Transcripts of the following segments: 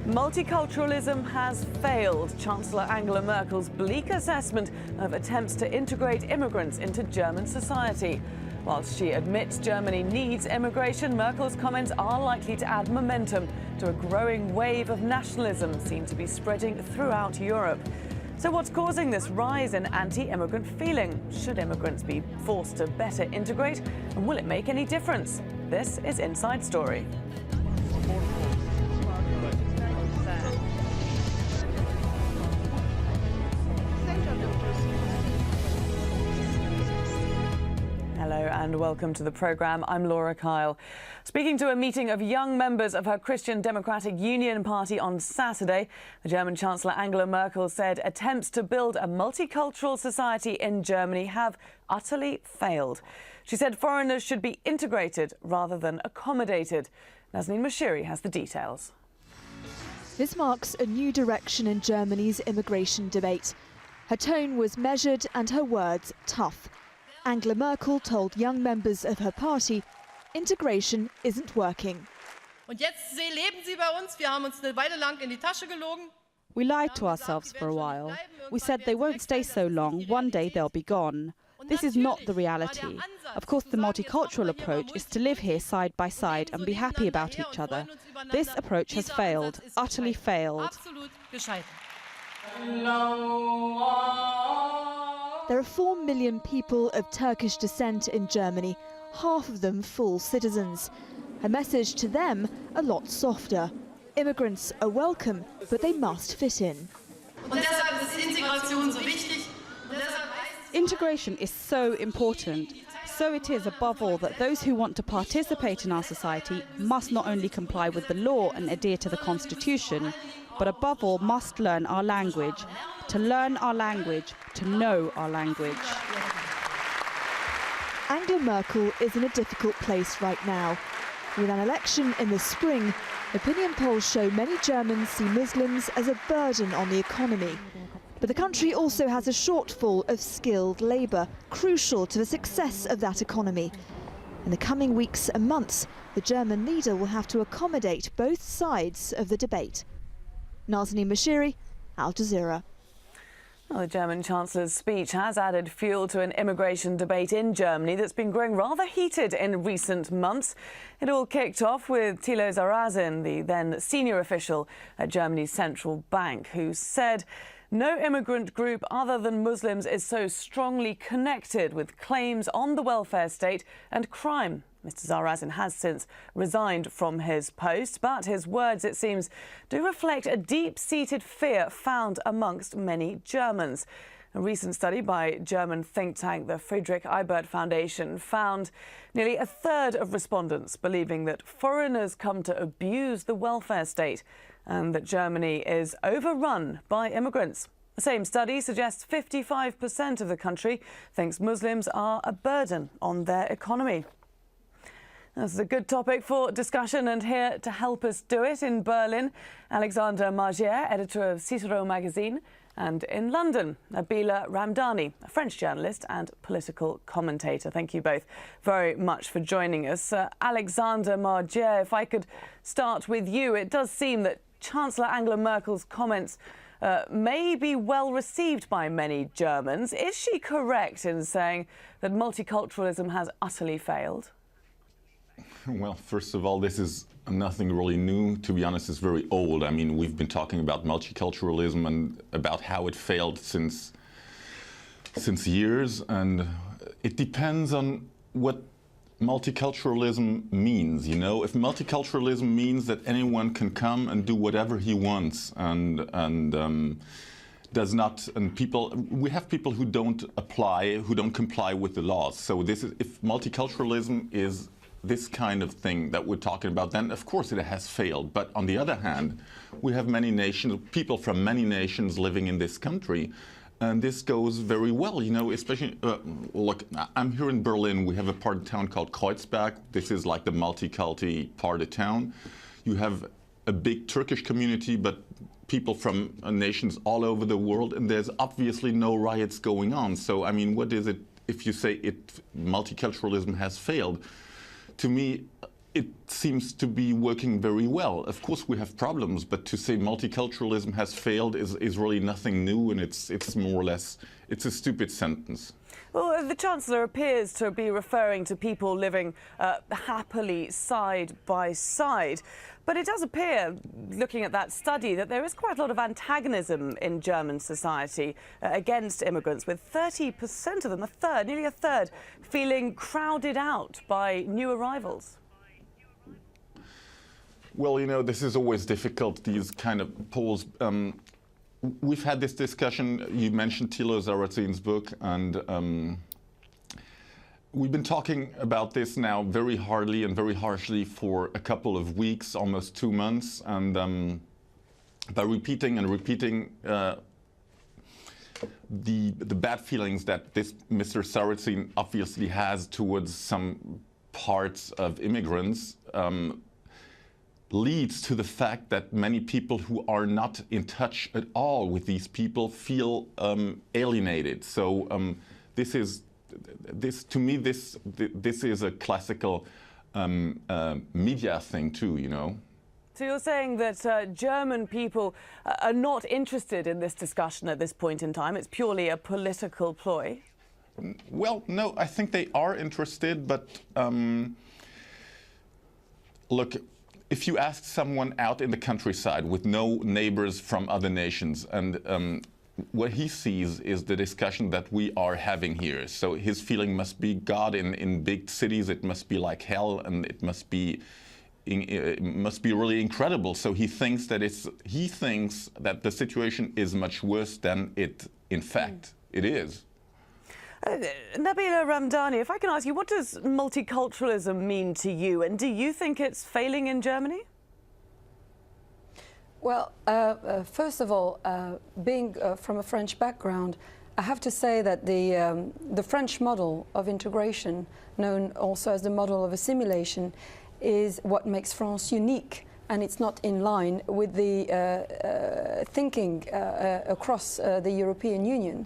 Multiculturalism has failed. Chancellor Angela Merkel's bleak assessment of attempts to integrate immigrants into German society. Whilst she admits Germany needs immigration, Merkel's comments are likely to add momentum to a growing wave of nationalism seen to be spreading throughout Europe. So what's causing this rise in anti-immigrant feeling? Should immigrants be forced to better integrate? And will it make any difference? This is Inside Story. Hello and welcome to the programme. I'm Laura Kyle. Speaking to a meeting of young members of her Christian Democratic Union party on Saturday, the German Chancellor Angela Merkel said attempts to build a multicultural society in Germany have utterly failed. She said foreigners should be integrated rather than accommodated. Nazanin Moshiri has the details. This marks a new direction in Germany's immigration debate. Her tone was measured and her words tough. Angela Merkel told young members of her party integration isn't working. We lied to ourselves for a while. We said they won't stay so long, one day they'll be gone. This is not the reality. Of course, the multicultural approach is to live here side by side and be happy about each other. This approach has failed, utterly failed. There are 4 million people of Turkish descent in Germany, half of them full citizens. Her message to them a lot softer. Immigrants are welcome, but they must fit in. Integration is so important. So it is, above all, that those who want to participate in our society must not only comply with the law and adhere to the constitution, but above all must learn our language. To learn our language, to know our language. Angela Merkel is in a difficult place right now. With an election in the spring, opinion polls show many Germans see Muslims as a burden on the economy. But the country also has a shortfall of skilled labour, crucial to the success of that economy. In the coming weeks and months, the German leader will have to accommodate both sides of the debate. Nazanin Moshiri, Al Jazeera. Well, the German Chancellor's speech has added fuel to an immigration debate in Germany that's been growing rather heated in recent months. It all kicked off with Thilo Sarrazin, the then senior official at Germany's central bank, who said no immigrant group other than Muslims is so strongly connected with claims on the welfare state and crime. Mr. Sarrazin has since resigned from his post, but his words, it seems, do reflect a deep-seated fear found amongst many Germans. A recent study by German think tank the Friedrich Ebert Foundation found nearly a third of respondents believing that foreigners come to abuse the welfare state and that Germany is overrun by immigrants. The same study suggests 55% of the country thinks Muslims are a burden on their economy. This is a good topic for discussion, and here to help us do it in Berlin, Alexander Margier, editor of Cicero magazine, and in London, Nabila Ramdani, a French journalist and political commentator. Thank you both very much for joining us. Alexander Margier, if I could start with you, it does seem that Chancellor Angela Merkel's comments may be well received by many Germans. Is she correct in saying that multiculturalism has utterly failed? Well, first of all, this is nothing really new. To be honest, it's very old. I mean, we've been talking about multiculturalism and about how it failed since years, and it depends on what multiculturalism means. You know, if multiculturalism means that anyone can come and do whatever he wants, and does not, and we have people who don't comply with the laws. So this is, if multiculturalism is this kind of thing that we're talking about, then of course it has failed. But on the other hand, we have many nations, people from many nations living in this country, and this goes very well, you know, especially, look, I'm here in Berlin. We have a part of town called Kreuzberg. This is like the multi-culti part of town. You have a big Turkish community, but people from nations all over the world, and there's obviously no riots going on. So, I mean, what is it if you say multiculturalism has failed? To me, it seems to be working very well. Of course, we have problems, but to say multiculturalism has failed is really nothing new, and it's more or less, it's a stupid sentence. Well, the Chancellor appears to be referring to people living happily side by side. But it does appear, looking at that study, that there is quite a lot of antagonism in German society against immigrants, with 30% of them, nearly a third, feeling crowded out by new arrivals. Well, you know, this is always difficult, these kind of polls. We've had this discussion, you mentioned Thilo Sarrazin's book, and we've been talking about this now very hardly and very harshly for a couple of weeks, almost 2 months, and by repeating and repeating the bad feelings that this Mr. Sarrazin obviously has towards some parts of immigrants, leads to the fact that many people who are not in touch at all with these people feel alienated. So this is a classical media thing too, you know. So you're saying that German people are not interested in this discussion at this point in time? It's purely a political ploy? Well, no, I think they are interested, but look, if you ask someone out in the countryside with no neighbors from other nations, and what he sees is the discussion that we are having here. So his feeling must be, God, in big cities it must be like hell, and it must be really incredible. So he thinks that the situation is much worse than it in fact it is. Nabila Ramdani, if I can ask you, what does multiculturalism mean to you, and do you think it's failing in Germany? Well, first of all, being from a French background, I have to say that the French model of integration, known also as the model of assimilation, is what makes France unique, and it's not in line with the thinking across the European Union.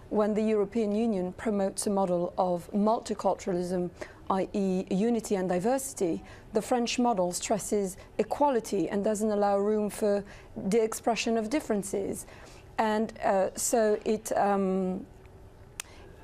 When the European Union promotes a model of multiculturalism, i.e. unity and diversity, the French model stresses equality and doesn't allow room for the expression of differences. And so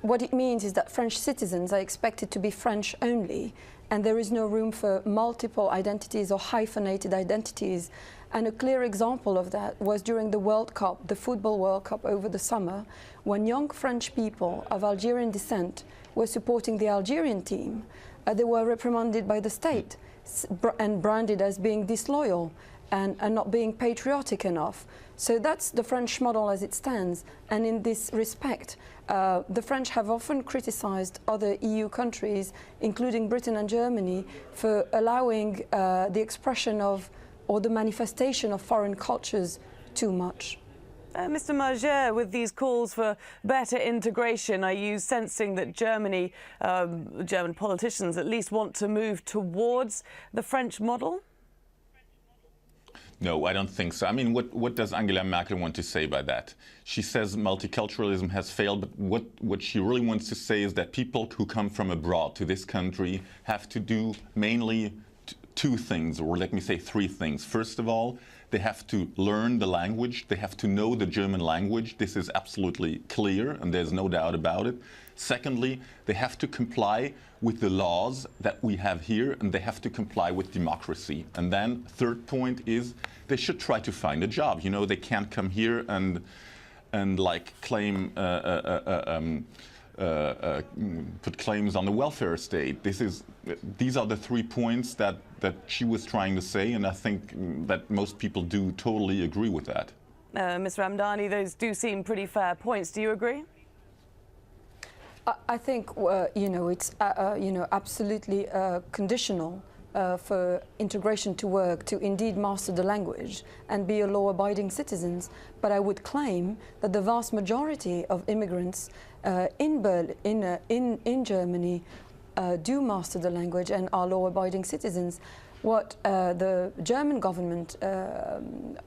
what it means is that French citizens are expected to be French only, and there is no room for multiple identities or hyphenated identities. And a clear example of that was during the World Cup, the Football World Cup over the summer, when young French people of Algerian descent were supporting the Algerian team. They were reprimanded by the state and branded as being disloyal and not being patriotic enough. So that's the French model as it stands. And in this respect, the French have often criticized other EU countries, including Britain and Germany, for allowing the expression of or the manifestation of foreign cultures too much. Mr. Marger, with these calls for better integration, are you sensing that Germany, German politicians at least, want to move towards the French model? No, I don't think so. I mean, what does Angela Merkel want to say by that? She says multiculturalism has failed, but what she really wants to say is that people who come from abroad to this country have to do mainly two things, or let me say three things. First of all, they have to learn the language. They have to know the German language. This is absolutely clear, and there's no doubt about it. Secondly, they have to comply with the laws that we have here, and they have to comply with democracy. And then, third point is they should try to find a job. You know, they can't come here and like claim put claims on the welfare state. These are the 3 points that she was trying to say, and I think that most people do totally agree with that. Ms. Ramdani, those do seem pretty fair points. Do you agree? I think it's absolutely conditional for integration to work to indeed master the language and be a law-abiding citizens. But I would claim that the vast majority of immigrants in Germany do master the language and are law-abiding citizens. What the German government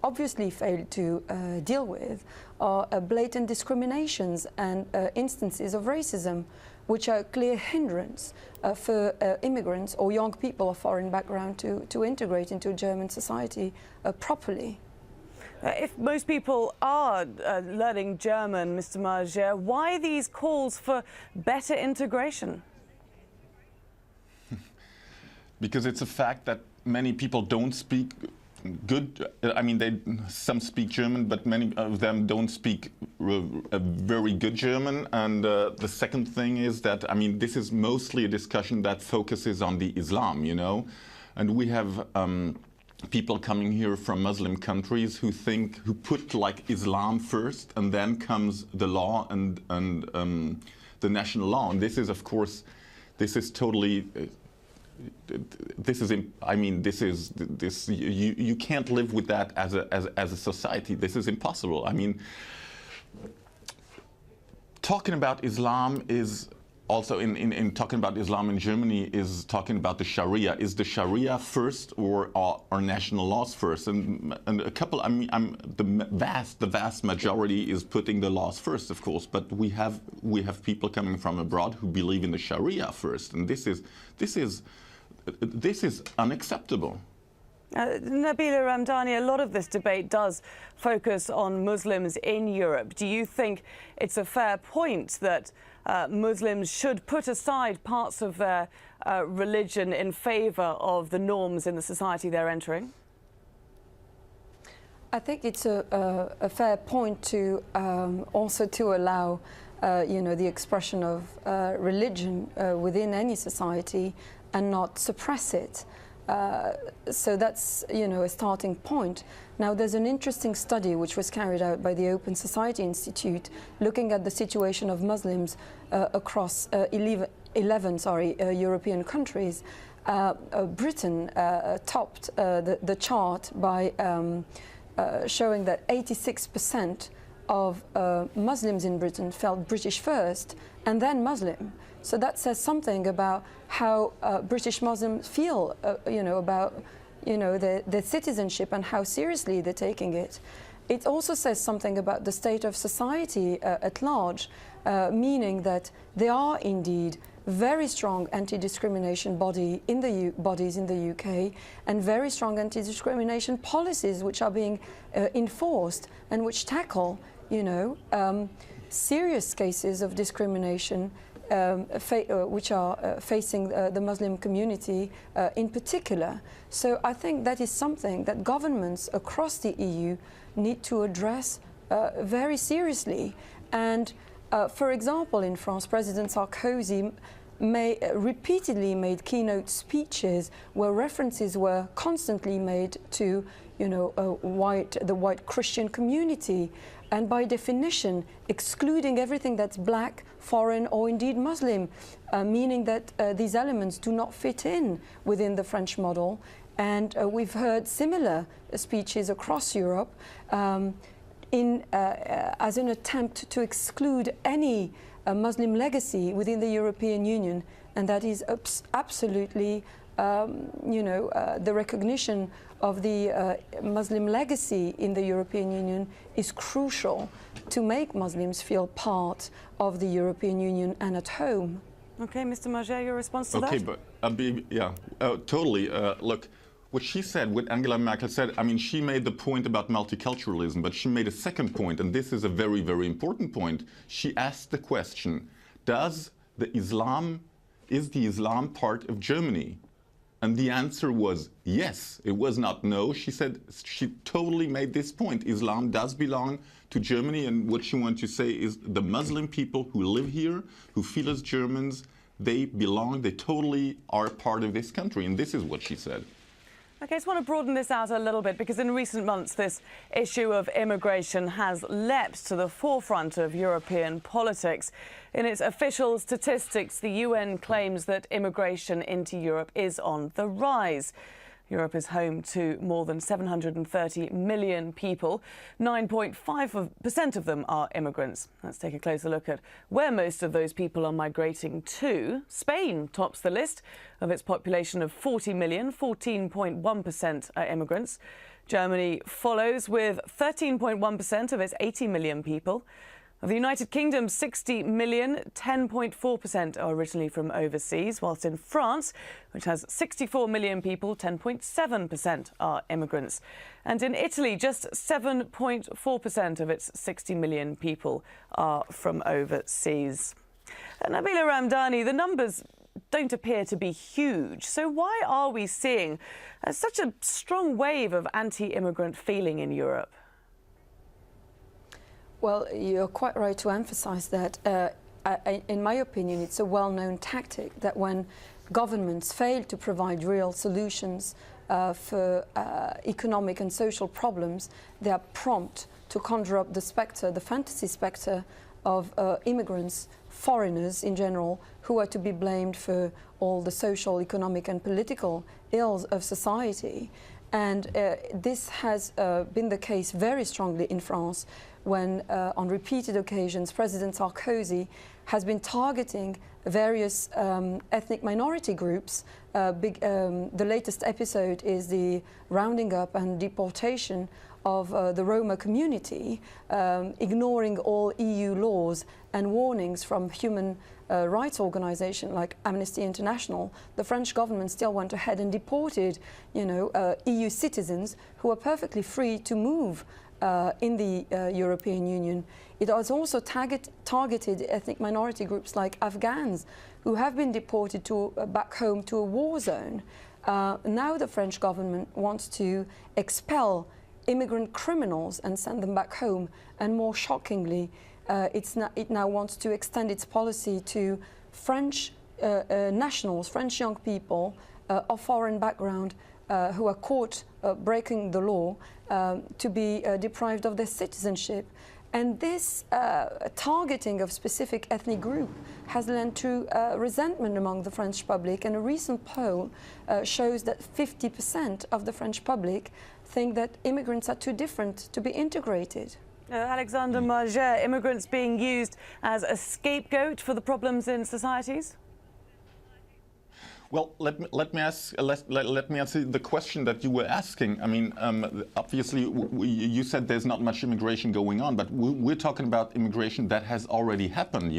obviously failed to deal with are blatant discriminations and instances of racism, which are a clear hindrance for immigrants or young people of foreign background to integrate into German society properly. If most people are learning German, Mr. Marger, why these calls for better integration? Because it's a fact that many people don't speak good, I mean, some speak German, but many of them don't speak a very good German. And the second thing is that, I mean, this is mostly a discussion that focuses on the Islam, you know, and we have people coming here from Muslim countries who put like Islam first, and then comes the law and the national law. And this is, of course, this is totally. You can't live with that as a society. This is impossible. I mean, talking about Islam is also in talking about Islam in Germany is talking about the Sharia. Is the Sharia first or our national laws first? And a couple. I mean, the vast majority is putting the laws first, of course. But we have people coming from abroad who believe in the Sharia first, and this is unacceptable. Nabila Ramdani, a lot of this debate does focus on Muslims in Europe. Do you think it's a fair point that Muslims should put aside parts of their religion in favour of the norms in the society they're entering? I think it's a fair point to also to allow the expression of religion within any society and not suppress it. So that's, a starting point. Now, there's an interesting study which was carried out by the Open Society Institute looking at the situation of Muslims across 11 European countries. Britain topped the chart by showing that 86% of Muslims in Britain felt British first and then Muslim. So that says something about how British Muslims feel, about, their citizenship and how seriously they're taking it. It also says something about the state of society at large, meaning that there are indeed very strong anti-discrimination bodies in the UK and very strong anti-discrimination policies which are being enforced and which tackle, serious cases of discrimination which are facing the Muslim community in particular. So I think that is something that governments across the EU need to address very seriously. And for example, in France, President Sarkozy repeatedly made keynote speeches where references were constantly made to the white Christian community, and by definition excluding everything that's black, foreign or indeed Muslim, meaning that these elements do not fit in within the French model. And we've heard similar speeches across Europe as an attempt to exclude any Muslim legacy within the European Union, and that is absolutely the recognition of the Muslim legacy in the European Union is crucial to make Muslims feel part of the European Union and at home. Okay, Mr. Marger, your response to that? Okay, but totally. Look, what she said, what Angela Merkel said, I mean, she made the point about multiculturalism, but she made a second point, and this is a very, very important point. She asked the question, is the Islam part of Germany? And the answer was yes. It was not no. She said, she totally made this point. Islam does belong to Germany, and what she wanted to say is the Muslim people who live here, who feel as Germans, they totally are part of this country, and this is what she said. Okay, I just want to broaden this out a little bit, because in recent months this issue of immigration has leapt to the forefront of European politics. In its official statistics, the UN claims that immigration into Europe is on the rise. Europe is home to more than 730 million people. 9.5% of them are immigrants. Let's take a closer look at where most of those people are migrating to. Spain tops the list. Of its population of 40 million, 14.1% are immigrants. Germany follows with 13.1% of its 80 million people. Of the United Kingdom's 60 million, 10.4% are originally from overseas, whilst in France, which has 64 million people, 10.7% are immigrants. And in Italy, just 7.4% of its 60 million people are from overseas. Nabila Ramdani, the numbers don't appear to be huge. So why are we seeing such a strong wave of anti-immigrant feeling in Europe? Well, you're quite right to emphasize that. In my opinion, it's a well-known tactic that when governments fail to provide real solutions for economic and social problems, they are prompt to conjure up the spectre, the fantasy spectre of immigrants, foreigners in general, who are to be blamed for all the social, economic and political ills of society. And this has been the case very strongly in France when, on repeated occasions, President Sarkozy has been targeting various ethnic minority groups. The latest episode is the rounding up and deportation of the Roma community, ignoring all EU laws and warnings from human rights organisations like Amnesty International. The French government still went ahead and deported, EU citizens who are perfectly free to move in the European Union. It has also targeted ethnic minority groups like Afghans who have been deported back home to a war zone. Now the French government wants to expel immigrant criminals and send them back home, and more shockingly, it now wants to extend its policy to French nationals, French young people of foreign background who are caught breaking the law to be deprived of their citizenship. And this targeting of specific ethnic group has led to resentment among the French public. And a recent poll shows that 50% of the French public think that immigrants are too different to be integrated. Alexander Marget, immigrants being used as a scapegoat for the problems in societies? Well, let me answer the question that you were asking. I mean, obviously, you said there's not much immigration going on, but we're talking about immigration that has already happened,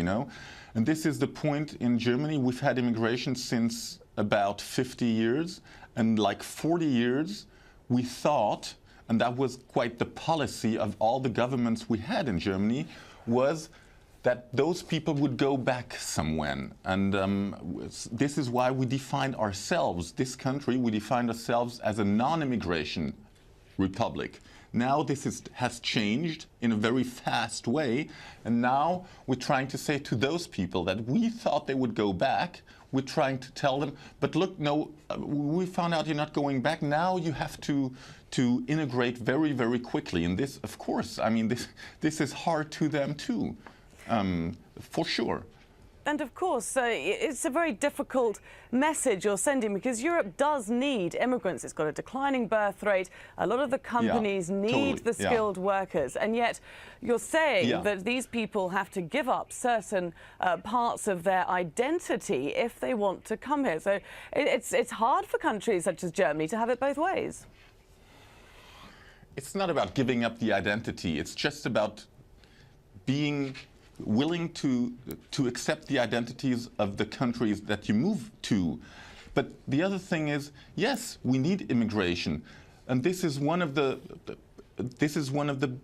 And this is the point in Germany. We've had immigration since about 50 years, and like 40 years, we thought, and that was quite the policy of all the governments we had in Germany, was that those people would go back somewhere. And this is why we defined ourselves, this country, we defined ourselves as a non-immigration republic. Now this has changed in a very fast way, and now we're trying to say to those people that we thought they would go back, we're trying to tell them, but look, no, we found out you're not going back, now you have to integrate very, very quickly. And this, of course, I mean, this is hard to them too. For sure. And of course, it's a very difficult message you're sending, because Europe does need immigrants. It's got a declining birth rate. A lot of the companies need the skilled workers. And yet you're saying that these people have to give up certain parts of their identity if they want to come here. So it's hard for countries such as Germany to have it both ways. It's not about giving up the identity. It's just about being willing to accept the identities of the countries that you move to. But the other thing is, yes, we need immigration, and this is one of the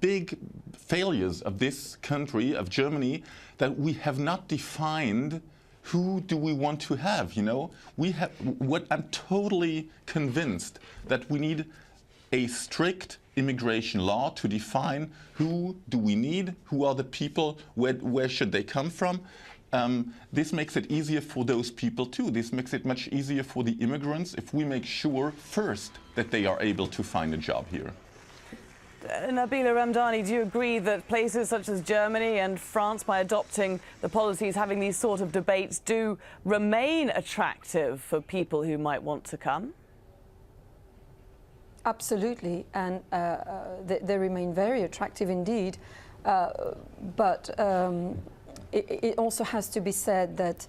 big failures of this country, of Germany, that we have not defined who do we want to have. I'm totally convinced that we need a strict immigration law to define who do we need, who are the people, where should they come from. This makes it easier for those people too. This makes it much easier for the immigrants if we make sure first that they are able to find a job here. Nabila Ramdani, do you agree that places such as Germany and France, by adopting the policies, having these sort of debates, do remain attractive for people who might want to come? Absolutely, and they remain very attractive indeed. But it also has to be said that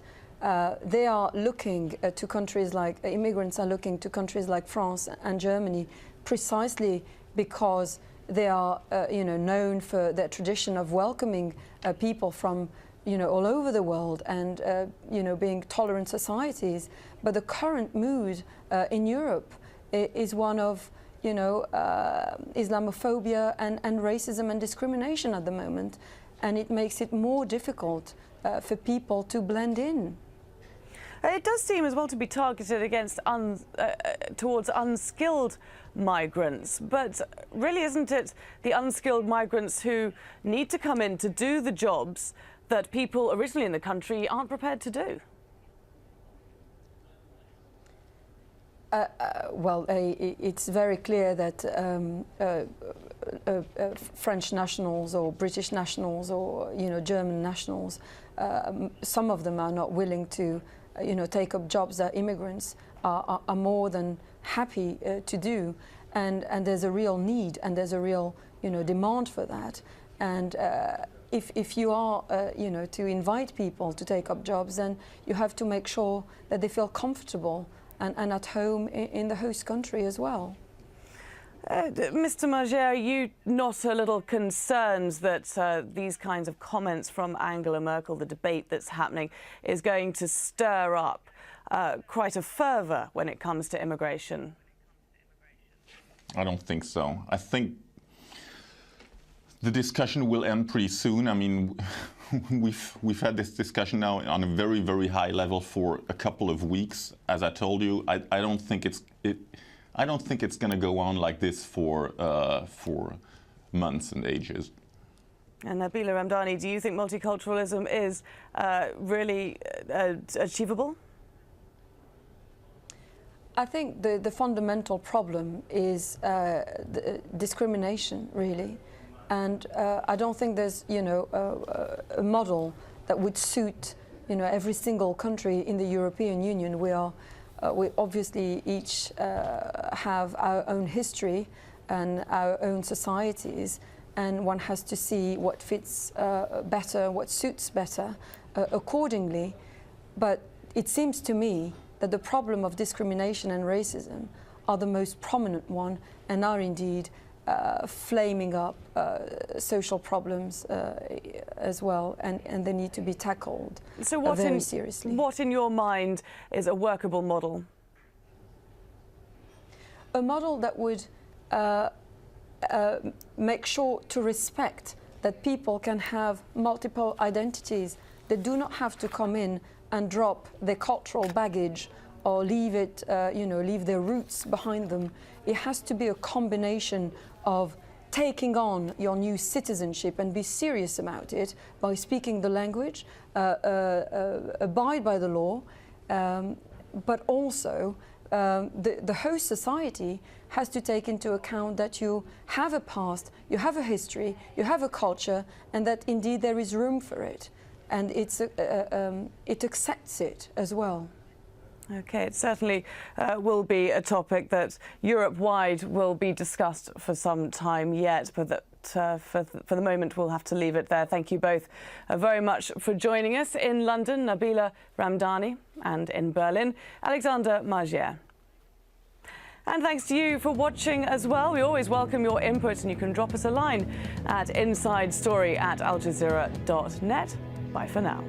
they are looking to countries immigrants are looking to countries like France and Germany precisely because They are, known for their tradition of welcoming people from, all over the world and, being tolerant societies. But the current mood in Europe is one of, Islamophobia and racism and discrimination at the moment. And it makes it more difficult for people to blend in. It does seem as well to be targeted against towards unskilled migrants, but really isn't it the unskilled migrants who need to come in to do the jobs that people originally in the country aren't prepared to do? It's very clear that French nationals or British nationals or German nationals, some of them are not willing to take up jobs that immigrants are more than happy to do, and there's a real need and there's a real demand for that. And if you are to invite people to take up jobs, then you have to make sure that they feel comfortable and at home in the host country as well. Mr. Margier, are you not a little concerned that these kinds of comments from Angela Merkel, the debate that's happening, is going to stir up quite a fervour when it comes to immigration? I don't think so. I think the discussion will end pretty soon. I mean, we've had this discussion now on a very, very high level for a couple of weeks. As I told you, I don't think it's going to go on like this for months and ages. And Nabila Ramdani, do you think multiculturalism is really achievable? I think the fundamental problem is the discrimination, really. And I don't think there's, a model that would suit, every single country in the European Union. We obviously each have our own history and our own societies, and one has to see what fits better, what suits better accordingly. But it seems to me that the problem of discrimination and racism are the most prominent one and are indeed flaming up social problems as well, and they need to be tackled very seriously. What in your mind is a workable model? A model that would make sure to respect that people can have multiple identities. They do not have to come in and drop their cultural baggage or leave their roots behind them. It has to be a combination of taking on your new citizenship and be serious about it by speaking the language, abide by the law, but also the host society has to take into account that you have a past, you have a history, you have a culture, and that indeed there is room for it, and it accepts it as well. Okay, it certainly will be a topic that Europe-wide will be discussed for some time yet, but that for the moment we'll have to leave it there. Thank you both very much for joining us. In London, Nabila Ramdani, and in Berlin, Alexander Margier. And thanks to you for watching as well. We always welcome your input, and you can drop us a line at insidestory@aljazeera.net. Bye for now.